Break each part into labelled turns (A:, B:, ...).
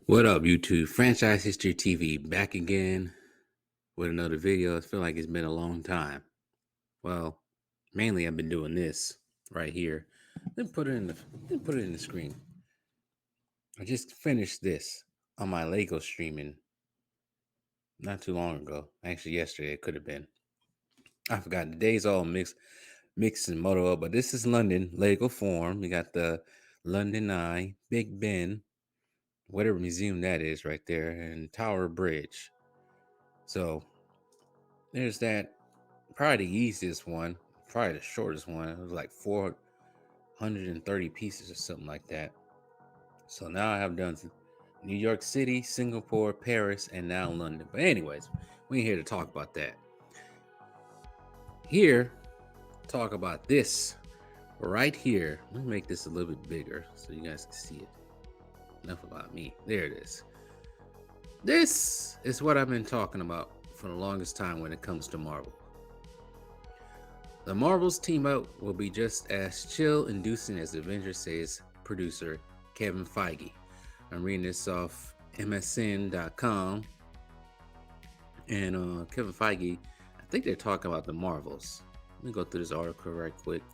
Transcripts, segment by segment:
A: What up, YouTube? Franchise History TV back again with another video. I feel like it's been a long time. Well, mainly I've been doing this right here. Then put it in the screen. I just finished this on my Lego streaming not too long ago. Actually, yesterday it could have been. I forgot. The days all mixed and muddled up. But this is London Lego Forum. We got the London Eye, Big Ben, whatever museum that is right there, and Tower Bridge. So there's that. Probably the easiest one, probably the shortest one. It was like 430 pieces or something like that. So now I have done New York City, Singapore, Paris, and now London. But anyways, we ain't here to talk about that. Here, talk about this right here. Let me make this a little bit bigger so you guys can see it. Enough about me. There it is. This is what I've been talking about for the longest time when it comes to Marvel. The Marvels team up will be just as chill-inducing as Avengers, says producer Kevin Feige. I'm reading this off MSN.com. And Kevin Feige, I think they're talking about the Marvels. Let me go through this article right quick.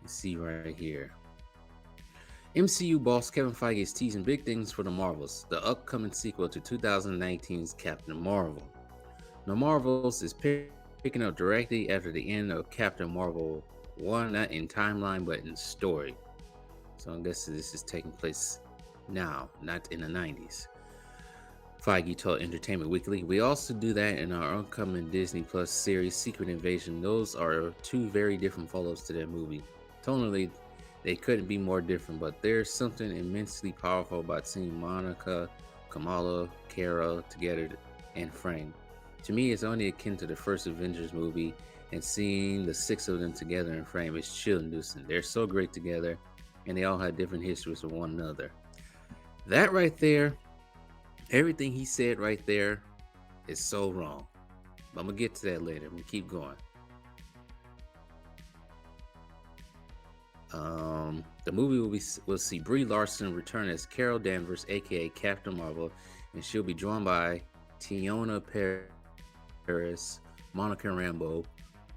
A: You see right here. MCU boss Kevin Feige is teasing big things for the Marvels, the upcoming sequel to 2019's Captain Marvel. The Marvels is picking up directly after the end of Captain Marvel 1, not in timeline but in story. So I guess this is taking place now, not in the 90s. Feige told Entertainment Weekly, "We also do that in our upcoming Disney Plus series Secret Invasion. Those are two very different follow-ups to that movie. Tonally, they couldn't be more different, but there's something immensely powerful about seeing Monica, Kamala, Kara together in frame. To me, it's only akin to the first Avengers movie, and seeing the six of them together in frame is chill-inducing. They're so great together, and they all have different histories with one another." That right there, everything he said right there is so wrong. But I'm going to get to that later. I'm going to keep going. The movie will see Brie Larson return as Carol Danvers, aka Captain Marvel, and she'll be joined by Tiona Paris, Monica Rambeau,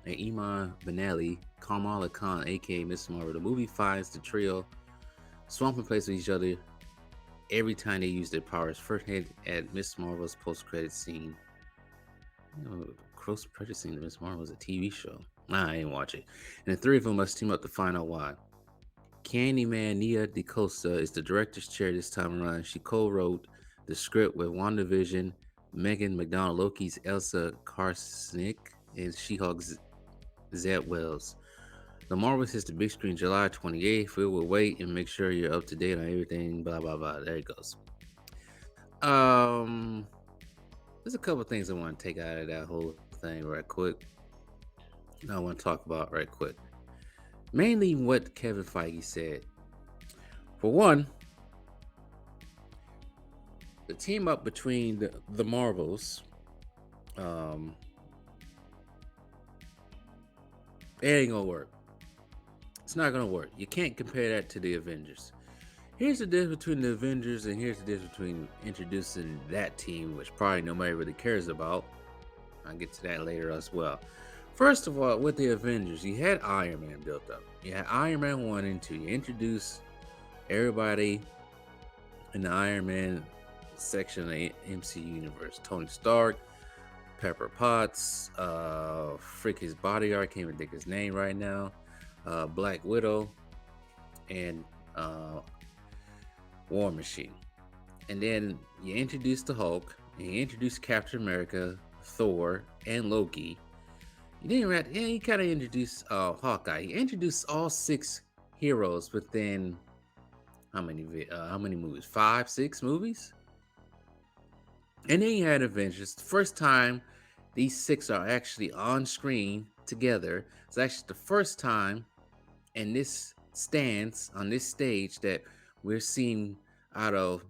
A: and Iman Benelli, Kamala Khan, aka Miss Marvel. The movie finds the trio swapping places with each other every time they use their powers. First hit at Miss Marvel's post-credit scene. Close purchasing Miss Marvel was a TV show. Nah, I ain't watch it. And the three of them must team up to find out why. Candyman Nia DaCosta is the director's chair this time around. She co-wrote the script with WandaVision, Megan McDonald, Loki's Elsa Karsnick, and She-Hulk's Zed Wells. The Marvels hits the big screen July 28th. We will wait and make sure you're up to date on everything. Blah blah blah. There it goes. There's a couple things I want to take out of that whole thing right quick. I want to talk about right quick. Mainly what Kevin Feige said. For one, the team up between the Marvels, it ain't gonna work. It's not gonna work. You can't compare that to the Avengers. Here's the difference between the Avengers, and here's the difference between introducing that team, which probably nobody really cares about. I'll get to that later as well. First of all, with the Avengers, you had Iron Man built up. You had Iron Man 1 and 2. You introduced everybody in the Iron Man section of the MCU universe. Tony Stark, Pepper Potts, his bodyguard, can't even think his name right now, Black Widow, and War Machine. And then you introduced the Hulk, and you introduced Captain America, Thor, and Loki. You didn't. You kind of introduced Hawkeye. You introduced all six heroes within how many movies? 5, 6 movies. And then you had Avengers. The first time these six are actually on screen together. It's actually the first time in this stance on this stage that we're seeing out of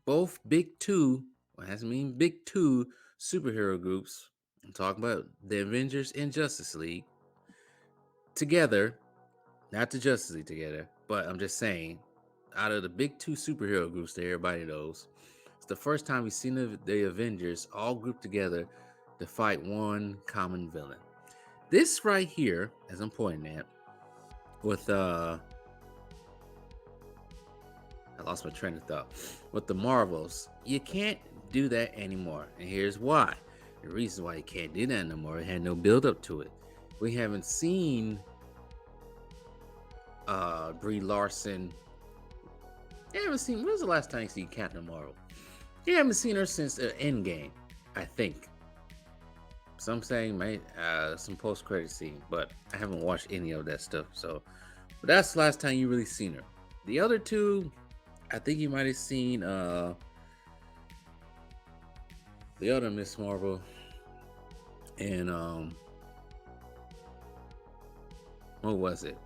A: both big two, well, has mean big two superhero groups. I'm talking about the Avengers and Justice League together, not the Justice League together, but I'm just saying, out of the big two superhero groups that everybody knows, It's the first time we've seen the Avengers all grouped together to fight one common villain. This right here, as I'm pointing at, with I lost my train of thought. With the Marvels, you can't do that anymore. And here's why. The reason why you can't do that anymore, it had no build up to it. We haven't seen Brie Larson. You haven't seen, when was the last time you seen Captain Marvel? You haven't seen her since Endgame, I think. Some saying some post credit scene, but I haven't watched any of that stuff. So, but that's the last time you really seen her. The other two, I think you might have seen the other Miss Marvel and what was it?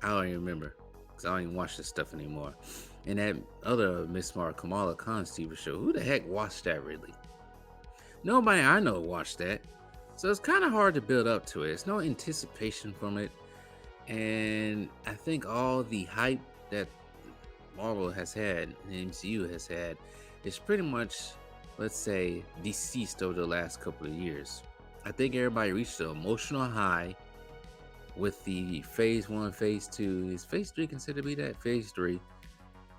A: I don't even remember because I don't even watch this stuff anymore. And that other Miss Marvel, Kamala Khan's TV show, who the heck watched that really? Nobody I know watched that. So it's kind of hard to build up to it. There's no anticipation from it. And I think all the hype that Marvel has had, and the MCU has had, is pretty much, let's say, deceased over the last couple of years. I think everybody reached an emotional high with the Phase 1, Phase 2. Is Phase 3 considered to be that? Phase 3.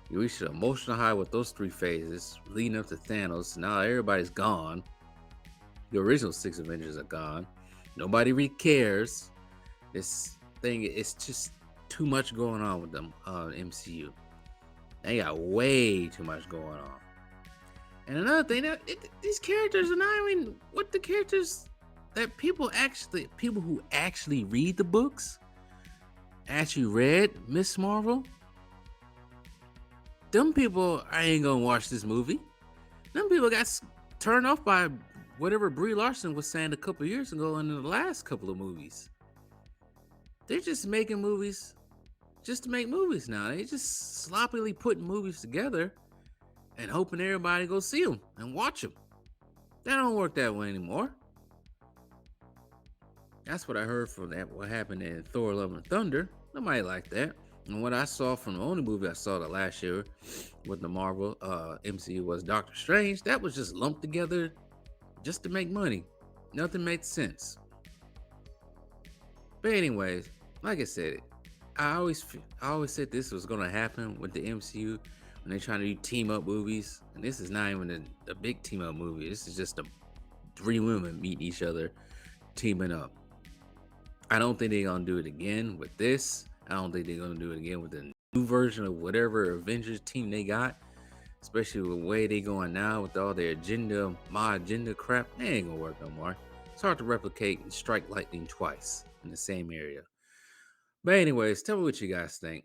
A: You reached an emotional high with those three phases leading up to Thanos. Now everybody's gone. The original 6 Avengers are gone. Nobody really cares. This thing, it's just too much going on with them MCU. They got way too much going on. And another thing, these characters are not even what the characters that people who actually read the books, actually read Miss Marvel. Them people, I ain't gonna watch this movie. Them people got turned off by whatever Brie Larson was saying a couple years ago in the last couple of movies. They're just making movies just to make movies now. They just sloppily putting movies together and hoping everybody go see them and watch them. That don't work that way anymore. That's what I heard from that. What happened in Thor: Love and Thunder? Nobody liked that. And what I saw from the only movie I saw the last year with the Marvel MCU was Doctor Strange. That was just lumped together just to make money. Nothing made sense. But anyways, like I said, I always said this was gonna happen with the MCU when they're trying to do team up movies, and this is not even a big team up movie. This is just three women meeting each other, teaming up. I don't think they're gonna do it again with this. I don't think they're gonna do it again with the new version of whatever Avengers team they got. Especially with the way they going now with all their my agenda crap. They ain't gonna work no more. It's hard to replicate and strike lightning twice in the same area. But anyways, tell me what you guys think.